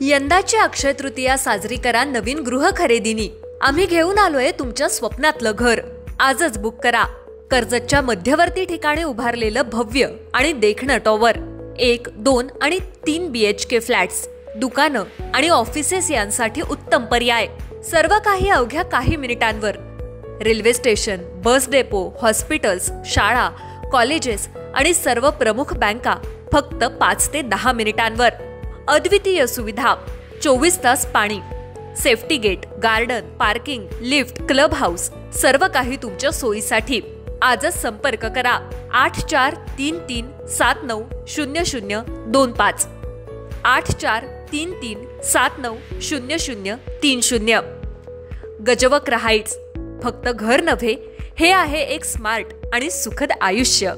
यंदाची अक्षय तृतीया साजरी करा नवीन गृह खरेदीनी। आम्ही घेऊन आलोय तुमच्या स्वप्नातलं घर। आजच बुक करा। कर्जतच्या मध्यवर्ती ठिकाणी उभारलेलं भव्य आणि देखणं टॉवर 1, 2 आणि 3 BHK फ्लॅट्स, दुकानं आणि ऑफिसेस यांसाठी उत्तम पर्याय। सर्व काही अवघ्या काही मिनिटांवर। Railway station, bus depot, hospitals, शाळा, कॉलेजेस आणि सर्व प्रमुख बँका फक्त 5 ते 10 मिनिटांवर। अद्वितीय सुविधा, 24 तास पाणी, safety gate, garden, parking, lift, club house, सर्व काही तुमच्या सोयीसाठी। आजच संपर्क करा 8433790025 8433790030। गजवक्र हाइट्स, फक्त घर नव्हे, हे आहे एक स्मार्ट आणि सुखद आयुष्य।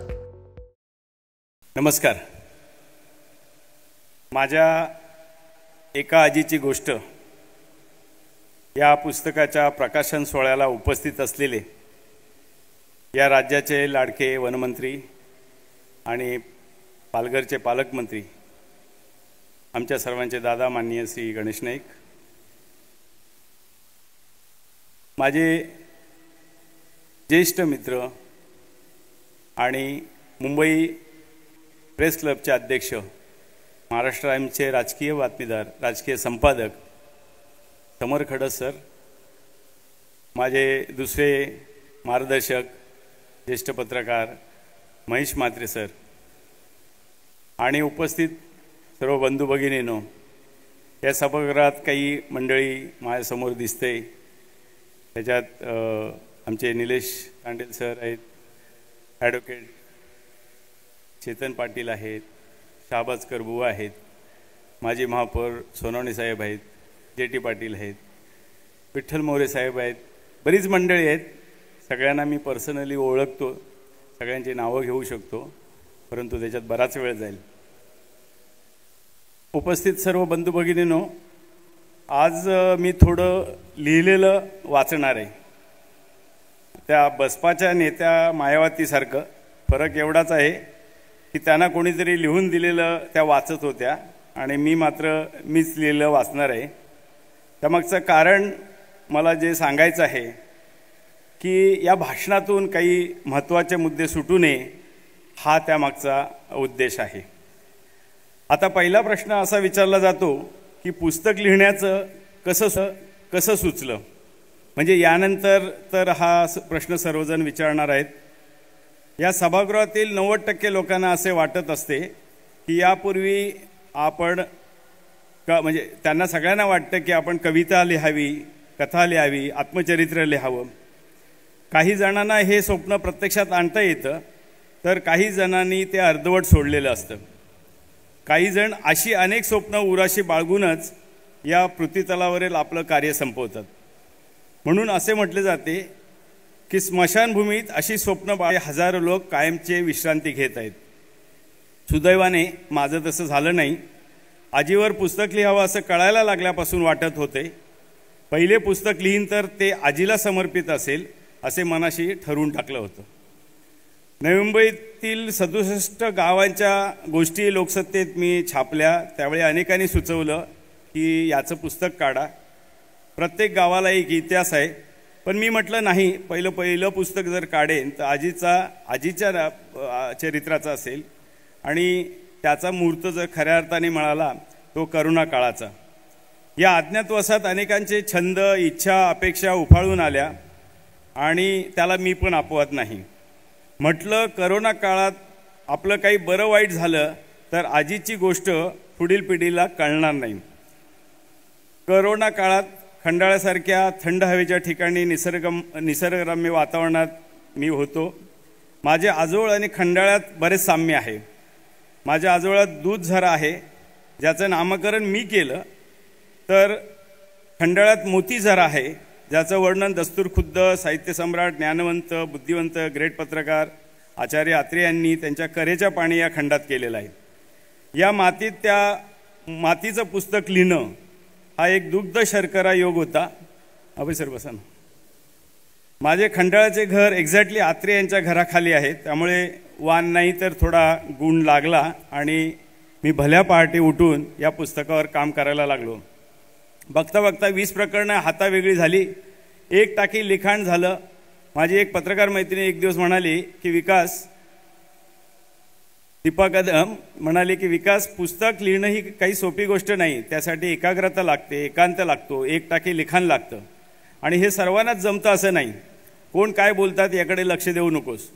नमस्कार। माझ्या एका आजीची गोष्ट या पुस्तकाच्या प्रकाशन सोहळ्याला उपस्थित असलेले या राज्याचे लाडके वनमंत्री आणि पालघरचे पालकमंत्री आमच्या सर्वांचे दादा माननीय श्री गणेश नाईक, माझे ज्येष्ठ मित्र आणि मुंबई प्रेस क्लबचे अध्यक्ष, महाराष्ट्र टाइम्सचे राजकीय बातमीदार, राजकीय संपादक समर खडस सर, माझे दुसरे मार्गदर्शक ज्येष्ठ पत्रकार महेश म्हात्रे सर आणि उपस्थित सर्व बंधू भगिनींनो, या सभागृहात काही मंडळी माझ्यासमोर दिसते। त्याच्यात आमचे निलेश कांडेल सर आहेत, ॲडव्होकेट चेतन पाटील आहेत, शाहबाजकर बुवा आहेत, माजी महापौर सोनवणे साहेब आहेत, JT पाटील आहेत, विठ्ठल मोरे साहेब आहेत, बरीच मंडळी आहेत। सगळ्यांना मी पर्सनली ओळखतो, सगळ्यांची नावं घेऊ शकतो, परंतु त्याच्यात बराच वेळ जाईल। उपस्थित सर्व बंधू भगिनींनो, आज मी थोडं लिहिलेलं वाचणार आहे। त्या बसपाच्या नेत्या मायावतीसारखं फरक एवढाच आहे की त्यांना कोणीतरी लिहून दिलेलं त्या वाचत होत्या आणि मी मात्र मीच लिहिलेलं वाचणार आहे। त्यामागचं कारण मला जे सांगायचं आहे की या भाषणातून काही महत्त्वाचे मुद्दे सुटू नये, हा त्यामागचा उद्देश आहे। आता पहिला प्रश्न असा विचारला जातो की पुस्तक लिहिण्याचं कसं सुचलं, म्हणजे यानंतर तर हा प्रश्न सर्वजण विचारणार आहेत। या सभागृहातील 90% लोकांना असे वाटत असते की यापूर्वी आपण म्हणजे त्यांना सगळ्यांना वाटतं की आपण कविता लिहावी, कथा लिहावी, आत्मचरित्र लिहावं। काही जणांना हे स्वप्न प्रत्यक्षात आणता येतं, तर काही जणांनी ते अर्धवट सोडलेलं असतं। काही जण अशी अनेक स्वप्न उराशी बाळगूनच या पृथ्वीतलावरील आपलं कार्य संपवतात। म्हणून असे म्हटले जाते की स्मशानभूमीत अशी स्वप्न बाळे हजारो लोक कायमचे विश्रांती घेत आहेत। सुदैवाने माझं तसं झालं नाही। आजीवर पुस्तक लिहावं असं कळायला लागल्यापासून वाटत होते, पहिले पुस्तक लिहीन तर ते आजीला समर्पित असेल असे मनाशी ठरवून टाकलं होतं। नवी मुंबईतील 67 गावांच्या गोष्टी लोकसत्तेत मी छापल्या। त्यावेळी अनेकांनी सुचवलं की याचं पुस्तक काढा, प्रत्येक गावाला एक इतिहास आहे। पण मी म्हटलं नाही, पहिलं पुस्तक जर काढेन तर आजीच्या चरित्राचा असेल आणि त्याचा मुहूर्त जर खऱ्या अर्थाने मिळाला तो करोना काळाचा। या अज्ञातवासात अनेकांचे छंद, इच्छा, अपेक्षा उफाळून आल्या आणि त्याला मी पण अपवाद नाही। म्हटलं करोना काळात आपलं काही बरं वाईट झालं तर आजीची गोष्ट पुढील पिढीला कळणार नाही। करोना काळात खंडाळ्यासारख्या थंड हवेच्या ठिकाणी निसर्गरम्य वातावरणात मी होतो। माझे आजोळ आणि खंडाळ्यात बरेच साम्य आहे। माझ्या आजोळात दूध झरा आहे, ज्याचं नामकरण मी केलं, तर खंडाळ्यात मोती झरा आहे, ज्याचं वर्णन दस्तूरखुद्द साहित्यसम्राट, ज्ञानवंत, बुद्धिवंत, ग्रेट पत्रकार आचार्य आत्रे यांनी त्यांच्या करेच्या पाणी या खंडात केलेलं आहे। या मातीत त्या मातीचं पुस्तक लिहिणं हा एक दुग्ध शर्करा योग होता। अभय सर बसा ना। माझे खंडाळ्याचे घर एक्झॅक्टली आत्रे यांच्या घराखाली आहे, त्यामुळे वान नाही तर थोडा गुण लागला आणि मी भल्या पहाटे उठून या पुस्तकावर काम करायला लागलो. बघता बघता 20 प्रकरणं हातावेगळी झाली. एक टाकी लिखाण झालं. माझी एक पत्रकार मैत्रिणी एक दिवस म्हणाली की विकास, दीपा कदम म्हणाले की विकास, पुस्तक लिहिणं ही काही सोपी गोष्ट नाही. त्यासाठी एकाग्रता लागते, एकांत लागतो, एक टाकी लिखाण लागतं. आणि हे सर्वांनाच जमतं असं नाही. कोण काय बोलतात याकडे लक्ष देऊ नकोस,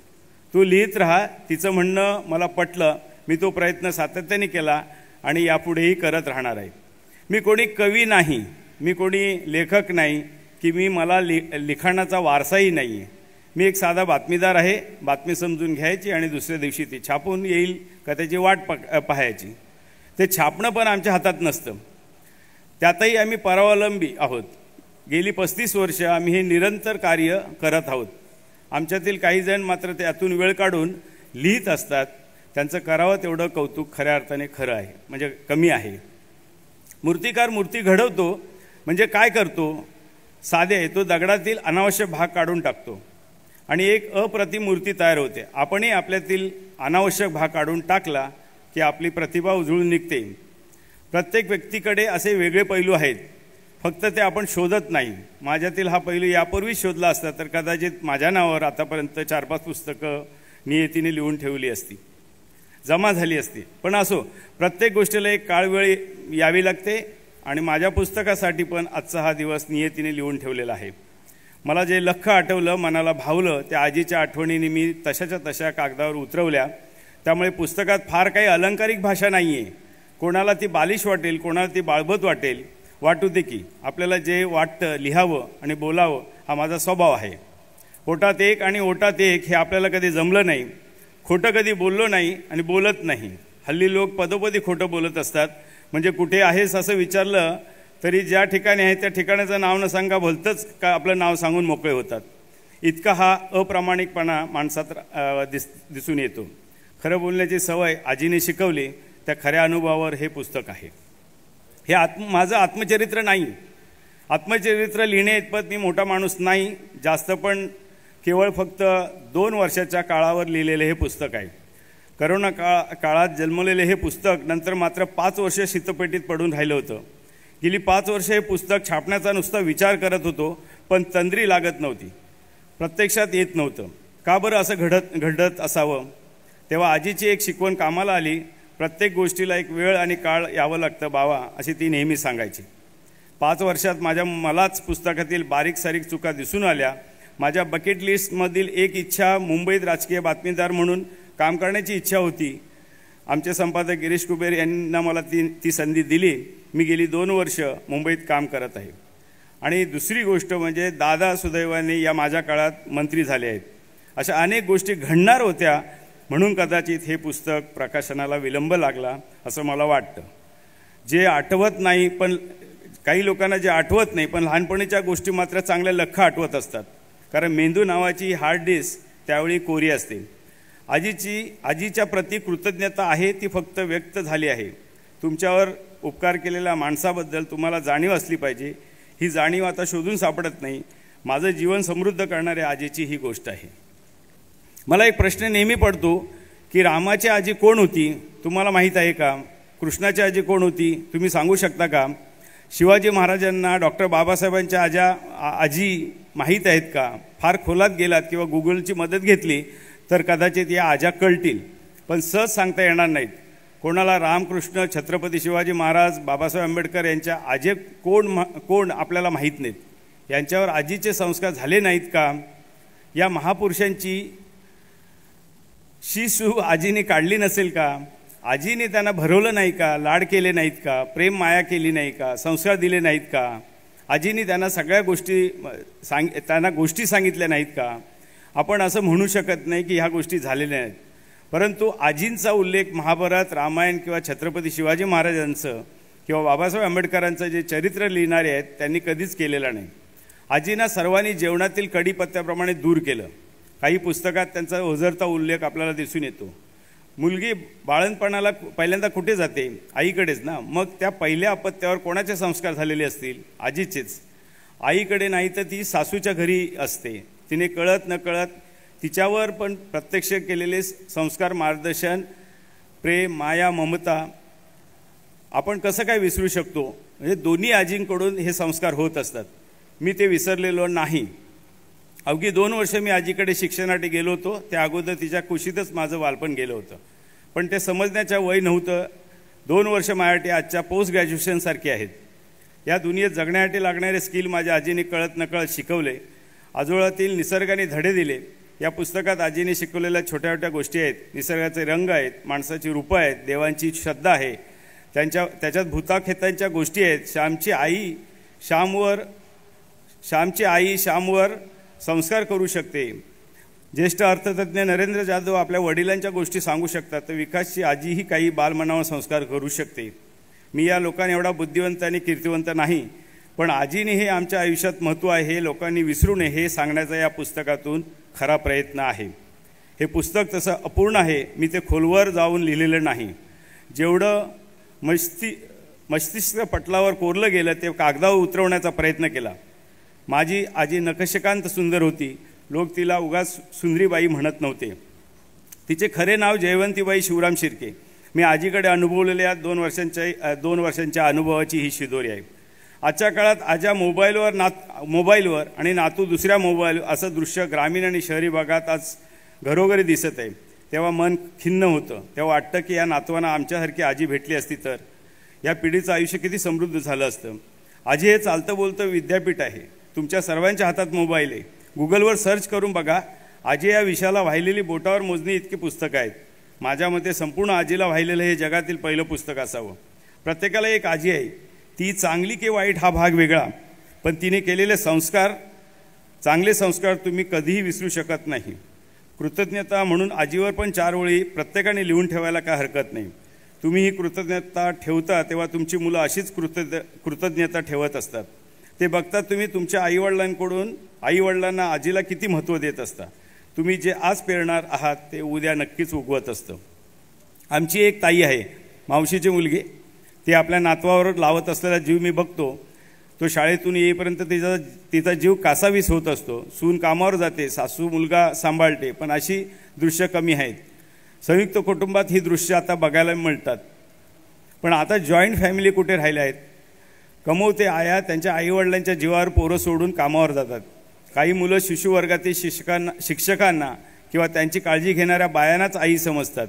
तू लिहित राहा. तिचं म्हणणं मला पटलं. मी तो प्रयत्न सातत्याने केला आणि यापुढेही करत राहणार आहे. मी कोणी कवी नाही, मी कोणी लेखक नाही, की मला लिखाणाचा वारसाही नाही आहे. मी एक साधा बातमीदार आहे. बातमी समजून घ्यायची आणि दुसऱ्या दिवशी ती छापून येईल का त्याची वाट पाहायची. ते छापणं पण आमच्या हातात नसतं. त्यातही आम्ही परावलंबी आहोत. गेली 35 वर्ष आम्ही हे निरंतर कार्य करत आहोत. आमच्यातील काही जण मात्र त्यातून वेळ काढून लिहित असतात. त्यांचं करावं तेवढं कौतुक खऱ्या अर्थाने खरं आहे, म्हणजे कमी आहे. मूर्तिकार मूर्ती घडवतो म्हणजे काय करतो? साधे, तो दगडातील अनावश्यक भाग काढून टाकतो आणि एक अप्रतिम मूर्ती तयार होते. आपणही आपल्यातील अनावश्यक भाग काढून टाकला की आपली प्रतिभा उजळून निघते. प्रत्येक व्यक्तीकडे असे वेगळे पैलू आहेत, फक्त ते आपण शोधत नाही. माझ्यातील हा पैलू यापूर्वी शोधला असता तर कदाचित माझ्या नावावर आतापर्यंत 4-5 पुस्तकं नियतीने लिहून ठेवली असती, जमा झाली असती. पण असो, प्रत्येक गोष्टीला एक काळवेळ यावी लागते आणि माझ्या पुस्तकासाठी पण आजचा हा दिवस नियतीने लिहून ठेवलेला आहे. मला जे लख्ख आठवलं, मनाला भावलं, त्या आजीच्या आठवणींनी मी तशाच्या तशा कागदावर उतरवल्या. त्यामुळे पुस्तकात फार काही अलंकारिक भाषा नाही आहे. कोणाला ती बालिश वाटेल, कोणाला ती बाळबत वाटेल, वाटू दे की. आपल्याला जे वाटतं लिहावं आणि बोलावं हा माझा स्वभाव आहे. पोटात एक आणि ओटात एक हे आपल्याला कधी जमलं नाही. खोटं कधी बोललो नाही आणि बोलत नाही. हल्ली लोक पदोपदी खोटं बोलत असतात. म्हणजे कुठे आहेस असं विचारलं तरी ज्या ठिकाणी आहे त्या ठिकाणाचं नाव न सांगा भलतंच का आपलं नाव सांगून मोकळे होतात. इतका हा अप्रामाणिकपणा माणसात दिसून येतो. खरं बोलण्याची सवय आजीने शिकवली, त्या खऱ्या अनुभवावर हे पुस्तक आहे. हे माझं आत्मचरित्र नाही. आत्मचरित्र लिहिणे इतपत मी मोठा माणूस नाही. जास्त पण केवळ फक्त 2 वर्षाच्या काळावर लिहिलेले हे पुस्तक आहे. करोना काळात जन्मलेले हे पुस्तक नंतर मात्र 5 वर्ष शीतपेटीत पडून राहिलं होतं. गेली 5 वर्ष हे पुस्तक छापण्याचा नुसता विचार करत होतो, पण तंद्री लागत नव्हती, प्रत्यक्षात येत नव्हतं. का बरं असं घडत असावं? तेव्हा आजीची एक शिकवण कामाला आली. प्रत्येक गोष्टीला एक वेळ आणि काळ यावं लागतं बावा, अशी ती नेहमी सांगायची. 5 वर्षात मलाच पुस्तकातील बारीक सारीक चुका दिसून आल्या. माझ्या बकेट लिस्टमधील एक इच्छा मुंबईत राजकीय बातमीदार म्हणून काम करण्याची इच्छा होती. आमचे संपादक गिरीश कुबेर यांना मला ती संधी दिली. मी गेली 2 वर्ष मुंबईत काम करत आहे. आणि दुसरी गोष्ट म्हणजे दादा सुदैवाने या माझ्या काळात मंत्री झाले आहेत. अशा अनेक गोष्टी घडणार होत्या, म्हणून कदाचित हे पुस्तक प्रकाशनाला विलंब लागला असं मला वाटतं. जे आठवत नाही, पण काही लोकांना जे आठवत नाही पण लहानपणीच्या गोष्टी मात्र चांगल्या लख्ख आठवत असतात. कारण मेंदू नावाची हार्ड डिस्क त्यावेळी कोरी असते. आजीच्या प्रती कृतज्ञता आहे, ती फक्त व्यक्त झाली आहे. तुमच्यावर उपकार केलेल्या माणसाबद्दल तुम्हाला जाणीव असली पाहिजे. ही जाणीव आता शोधून सापडत नाही. माझं जीवन समृद्ध करणाऱ्या आजीची ही गोष्ट आहे. मला एक प्रश्न नेहमी पडतो की रामाची आजी कोण होती? तुम्हाला माहीत आहे का? कृष्णाची आजी कोण होती? तुम्ही सांगू शकता का? शिवाजी महाराजांना डॉक्टर बाबासाहेबांच्या आजी माहीत आहेत का? फार खोलात गेलात किंवा गुगलची मदत घेतली तर कदाचित या आज्या कळतील, पण सहज सांगता येणार नाहीत. कोणाला रामकृष्ण, छत्रपती शिवाजी महाराज, बाबासाहेब आंबेडकर यांच्या आजे कोण आपल्याला माहीत नाहीत. यांच्यावर आजीचे संस्कार झाले नाहीत का? या महापुरुषांची शिसू आजीने काढली नसेल का? आजीने त्यांना भरवलं नाही का? लाड केले नाहीत का? प्रेम माया केली नाही का? संस्कार दिले नाहीत का? आजीने त्यांना सगळ्या गोष्टी त्यांना गोष्टी सांगितल्या नाहीत का? आपण असं म्हणू शकत नाही की ह्या गोष्टी झालेल्या नाहीत. परंतु आजींचा उल्लेख महाभारत, रामायण किंवा छत्रपती शिवाजी महाराजांचं किंवा बाबासाहेब आंबेडकरांचं जे चरित्र लिहिणारे आहेत त्यांनी कधीच केलेलं नाही. आजींना सर्वांनी जेवणातील कढीपत्त्याप्रमाणे दूर केलं. काही पुस्तकात त्यांचा ओझरता उल्लेख आपल्याला दिसून येतो. मुलगी बाळंतपणाला पहिल्यांदा कुठे जाते? आईकडेच ना. मग त्या पहिल्या अपत्यावर कोणाचे संस्कार झालेले असतील? आजीचेच. आईकडे नाही तर ती सासूच्या घरी असते. तिने कळत न कळत तिच्यावर पण प्रत्यक्ष केलेले संस्कार, मार्गदर्शन, प्रेम, माया, ममता आपण कसं काय विसरू शकतो? म्हणजे दोन्ही आजींकडून हे संस्कार होत असतात. मी ते विसरलेलो नाही. अवघी 2 वर्ष मी आजीकडे शिक्षणासाठी गेलो होतो. त्या अगोदर तिच्या कुशीतच माझं बालपण गेलं होतं, पण ते समजण्याच्या वय नव्हतं. 2 वर्ष माझ्यासाठी आजच्या पोस्ट ग्रॅज्युएशनसारखे आहेत. या दुनियेत जगण्यासाठी लागणारे स्किल माझ्या आजीने कळत नकळत शिकवले. आजोळातील निसर्गाने धडे दिले. या पुस्तकात आजीने शिकवलेल्या छोट्या छोट्या गोष्टी आहेत. निसर्गाचे रंग आहेत, माणसाची रूपं आहेत, देवांची श्रद्धा आहे, त्याच्यात भूताखेतांच्या गोष्टी आहेत. श्यामची आई श्यामवर संस्कार करू शकते. ज्येष्ठ अर्थतज्ञ नरेंद्र जाधव आपल्या वडिलांच्या गोष्टी सांगू शकतात, तर विकासची आजीही काही बालमनावर संस्कार करू शकते. मी या लोकांना एवढा बुद्धिवंत आणि कीर्तिवंत नाही, पण आजीने हे आमच्या आयुष्यात महत्त्व आहे हे लोकांनी विसरू नये हे सांगण्याचा या पुस्तकातून खरा प्रयत्न आहे. हे पुस्तक तसं अपूर्ण आहे. मी ते खोलवर जाऊन लिहिलेलं नाही. जेवढं मस्तिष्क पटलावर कोरलं गेलं ते कागदावर उतरवण्याचा प्रयत्न केला. माझी आजी नखशिकांत सुंदर होती. लोक तिला उगाच सुंदरीबाई म्हणत नव्हते. तिचे खरे नाव जयवंतीबाई शिवराम शिर्के. मी आजीकडे अनुभवलेल्या 2 वर्षांच्या अनुभवाची ही शिदोरी आहे. आजच्या काळात आज्या मोबाईलवर आणि नातू दुसऱ्या मोबाईल असं दृश्य ग्रामीण आणि शहरी भागात आज घरोघरी दिसत आहे. तेव्हा मन खिन्न होतं. तेव्हा वाटतं की या नातवांना आमच्यासारखी आजी भेटली असती तर या पिढीचं आयुष्य किती समृद्ध झालं असतं. आजी हे चालतं बोलतं विद्यापीठ आहे. तुमच्या सर्वांच्या हातात मोबाईल आहे. गुगलवर सर्च करून बघा. आजी या विषयाला वाहिलेली बोटावर मोजणी इतकी पुस्तकं आहेत. माझ्या मते संपूर्ण आजीला वाहिलेलं हे जगातील पहिलं पुस्तक असावं. प्रत्येकाला एक आजी आहे. ती चांगली की वाईट हा भाग वेगळा, पण तिने केलेले चांगले संस्कार तुम्ही कधीही विसरू शकत नाही. कृतज्ञता म्हणून आजीवर पण 4 ओळी प्रत्येकाने लिहून ठेवायला काय हरकत नाही. तुम्ही ही कृतज्ञता ठेवता तेव्हा तुमची मुलं अशीच कृतज्ञता ठेवत असतात. ते बघतात तुम्ही तुमच्या आईवडिलांना आजीला किती महत्त्व देत असता. तुम्ही जे आज पेरणार आहात ते उद्या नक्कीच उगवत असतं. आमची एक ताई आहे, मावशीची मुलगी. ती आपल्या नातवावर लावत असलेला जीव मी बघतो. तो शाळेतून येईपर्यंत तिचा जीव कासावीस होत असतो. सून कामावर जाते, सासू मुलगा सांभाळते, पण अशी दृश्य कमी आहेत. संयुक्त कुटुंबात ही दृश्य आता बघायला मिळतात, पण आता जॉईंट फॅमिली कुठे राहिल्या आहेत. कमवते आया त्यांच्या आईवडिलांच्या जीवावर पोरं सोडून कामावर जातात. काही मुलं शिशुवर्गातील शिक्षकांना किंवा त्यांची काळजी घेणाऱ्या बायांनाच आई समजतात.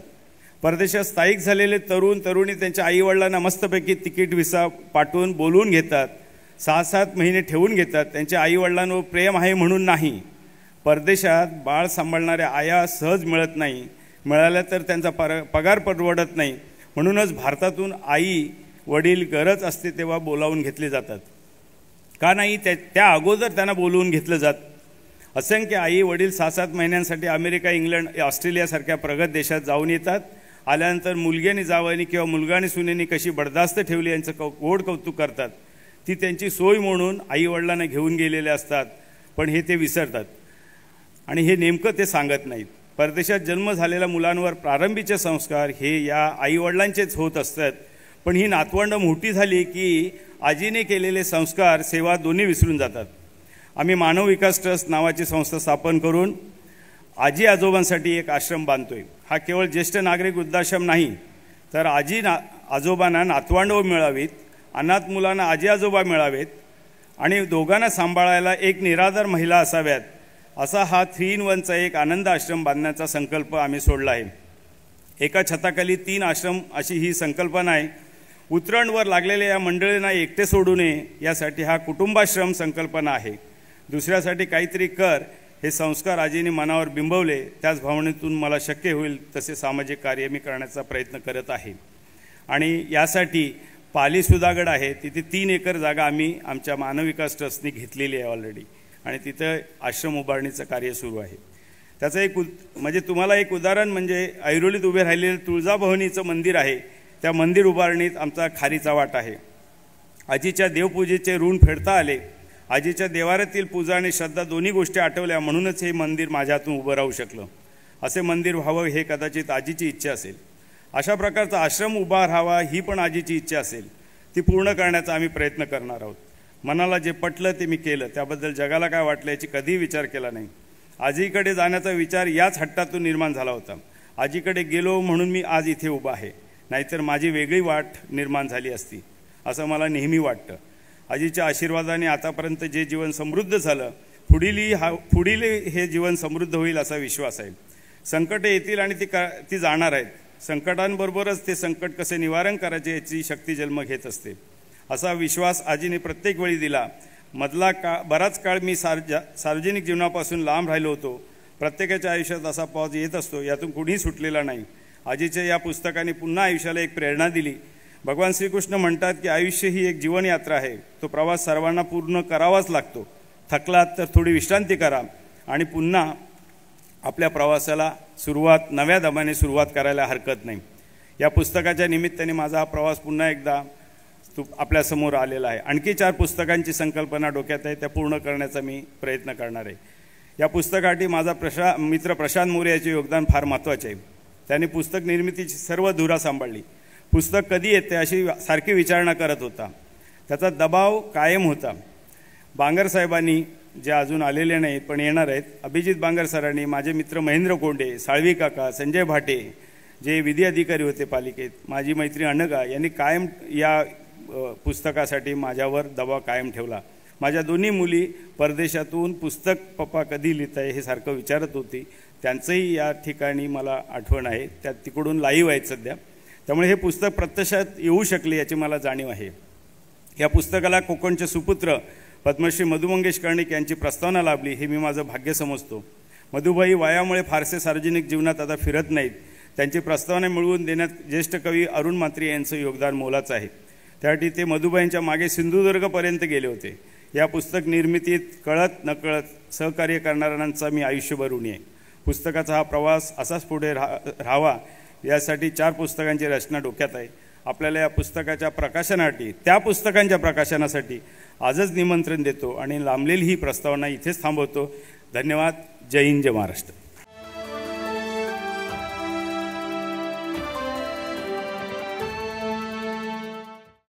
परदेशात स्थायिक झालेले तरुणी त्यांच्या आईवडिलांना मस्तपैकी तिकीट व्हिसा पाठवून बोलवून घेतात. 6-7 महिने ठेवून घेतात. त्यांच्या आईवडिलांवर प्रेम आहे म्हणून नाही. परदेशात बाळ सांभाळणाऱ्या आया सहज मिळत नाही. मिळाल्या तर त्यांचा पगार परवडत नाही. म्हणूनच भारतातून आई वडील गरज असते तेव्हा बोलावून घेतले जातात. का नाही? त्या अगोदर त्यांना बोलवून घेतलं जात. असंख्य आई वडील 6-7 महिन्यांसाठी अमेरिका, इंग्लंड, ऑस्ट्रेलियासारख्या प्रगत देशात जाऊन येतात. आल्यानंतर मुलग्याने जावयानी किंवा मुलगाने सुनेनी कशी बडदास्त ठेवली यांचं गोड कौतुक करतात. ती त्यांची सोय म्हणून आईवडिलांना घेऊन गेलेले असतात, पण हे ते विसरतात आणि हे नेमकं ते सांगत नाहीत. परदेशात जन्म झालेल्या मुलांवर प्रारंभीचे संस्कार हे या आईवडिलांचेच होत असतात, पण ही नातवंड मोठी झाली की आजीने केलेले संस्कार सेवा दोन्ही विसरून जातात. आम्ही मानव विकास ट्रस्ट नावाची संस्था स्थापन करून आजी आजोबांसाठी एक आश्रम बांधतोय. हा केवळ ज्येष्ठ नागरिक वृद्धाश्रम नाही, तर आजोबांना नातवंड मिळावीत, अनाथ मुलांना आजी आजोबा मिळावेत आणि दोघांना सांभाळायला एक निराधार महिला असाव्यात, असा हा 3-in-1चा एक आनंद आश्रम बांधण्याचा संकल्प आम्ही सोडला आहे. एका छताखाली 3 आश्रम अशी ही संकल्पना आहे. उतरणवर लागलेल्या या मंडळींना एकटे सोडू नये यासाठी हा कुटुंबाश्रम संकल्पना आहे. दुसऱ्यासाठी काहीतरी कर हे संस्कार आजीने मनावर बिंबवले. त्याच भावनेतून मला शक्य होईल तसे सामाजिक कार्य मी करण्याचा प्रयत्न करत आहे. आणि यासाठी पाली सुधागड आहे, तिथे 3 एकर जागा आम्ही आमच्या मानव विकास ट्रस्टने घेतलेली आहे ऑलरेडी, आणि तिथं आश्रम उभारणीचं कार्य सुरू आहे. त्याचं एक म्हणजे तुम्हाला एक उदाहरण म्हणजे ऐरोलीत उभे राहिलेलं तुळजाभवानीचं मंदिर आहे. त्या मंदिर उभारणीत आमचा खारीचा वाटा आहे. आजीच्या देवपूजेचे ऋण फेडता आले. आजीच्या देवाऱ्यातील पूजा आणि श्रद्धा दोन्ही गोष्टी आठवल्या, म्हणूनच हे मंदिर माझ्या हातून उभं राहू शकलं. असे मंदिर व्हावं हे कदाचित आजीची इच्छा असेल. अशा प्रकारचा आश्रम उभा राहावा ही पण आजीची इच्छा असेल. ती पूर्ण करण्याचा आम्ही प्रयत्न करणार आहोत. मनाला जे पटलं ते मी केलं. त्याबद्दल जगाला काय वाटलं याची कधीही विचार केला नाही. आजीकडे जाण्याचा विचार याच हट्टातून निर्माण झाला होता. आजीकडे गेलो म्हणून मी आज इथे उभा आहे. नाहीतर माझी वेगळी वाट निर्माण झाली असती असं मला नेहमी वाटतं. आजीच्या आशीर्वादाने आतापर्यंत जे जीवन समृद्ध झालं, पुढील हे जीवन समृद्ध होईल असा विश्वास आहे. संकटे येतील आणि ती जाणार आहेत. संकटांबरोबरच ते संकट कसे निवारण करायचे याची शक्ती जन्म घेत असते. असा विश्वास आजीने प्रत्येक वेळी दिला. मधला बराच काळ मी सार्वजनिक जीवनापासून लांब राहिलो होतो. प्रत्येकाच्या आयुष्यात असा पॉज येत असतो, यातून कुणीही सुटलेला नाही. आजीच्या या पुस्तकाने पुन्हा आयुष्याला एक प्रेरणा दिली. भगवान श्रीकृष्ण म्हणतात की आयुष्य ही एक जीवनयात्रा आहे. तो प्रवास सर्वांना पूर्ण करावाच लागतो. थकलात तर थोडी विश्रांती करा आणि पुन्हा आपल्या प्रवासाला नव्या दमाने सुरुवात करायला हरकत नाही. या पुस्तकाच्या निमित्ताने माझा हा प्रवास पुन्हा एकदा आपल्यासमोर आलेला आहे. आणखी 4 पुस्तकांची संकल्पना डोक्यात आहे, त्या पूर्ण करण्याचा मी प्रयत्न करणार आहे. या पुस्तकासाठी माझा मित्र प्रशांत मोरे याचे योगदान फार महत्त्वाचे आहे. त्याने पुस्तक निर्मितीची सर्व धुरा सांभाळली. पुस्तक कधी येते अशी सारखी विचारणा करत होता. त्याचा दबाव कायम होता. बांगर साहेबांनी, जे अजून आलेले नाहीत पण येणार आहेत, अभिजित बांगर सरांनी, माझे मित्र महेंद्र कोंडे, साळवी काका, संजय भाटे जे विधी अधिकारी होते पालिकेत, माझी मैत्री अनगा यांनी कायम या पुस्तकासाठी माझ्यावर दबाव कायम ठेवला. माझ्या दोन्ही मुली परदेशातून पुस्तक पप्पा कधी लिहित आहे हे सारखं विचारत होती. त्यांचंही या ठिकाणी मला आठवण आहे. त्या तिकडून लाईव्ह आहेत सध्या. त्यामुळे हे पुस्तक प्रत्यक्षात येऊ शकले याची मला जाणीव आहे. या पुस्तकाला कोकणचे सुपुत्र पद्मश्री मधु मंगेश कर्णिक यांची प्रस्तावना लाभली हे मी माझं भाग्य समजतो. मधुबाई वयामुळे फारसे सार्वजनिक जीवनात आता फिरत नाहीत. त्यांची प्रस्तावना मिळवून देण्यात ज्येष्ठ कवी अरुण म्हात्रे यांचं योगदान मोलाचं आहे. त्यासाठी ते मधुबाईंच्या मागे सिंधुदुर्गपर्यंत गेले होते. या पुस्तक निर्मितीत कळत नकळत सहकार्य करणाऱ्यांचा मी आयुष्यभर ऋणी आहे. पुस्तकाचा हा प्रवास असाच पुढे राहावा यासाठी 4 पुस्तकांची रचना डोक्यात आहे. आपल्याला या पुस्तकाच्या प्रकाशनासाठी, त्या पुस्तकांच्या प्रकाशनासाठी आजच निमंत्रण देतो आणि लांबलेली ही प्रस्तावना इथेच थांबवतो. धन्यवाद. जय हिंद, जय महाराष्ट्र.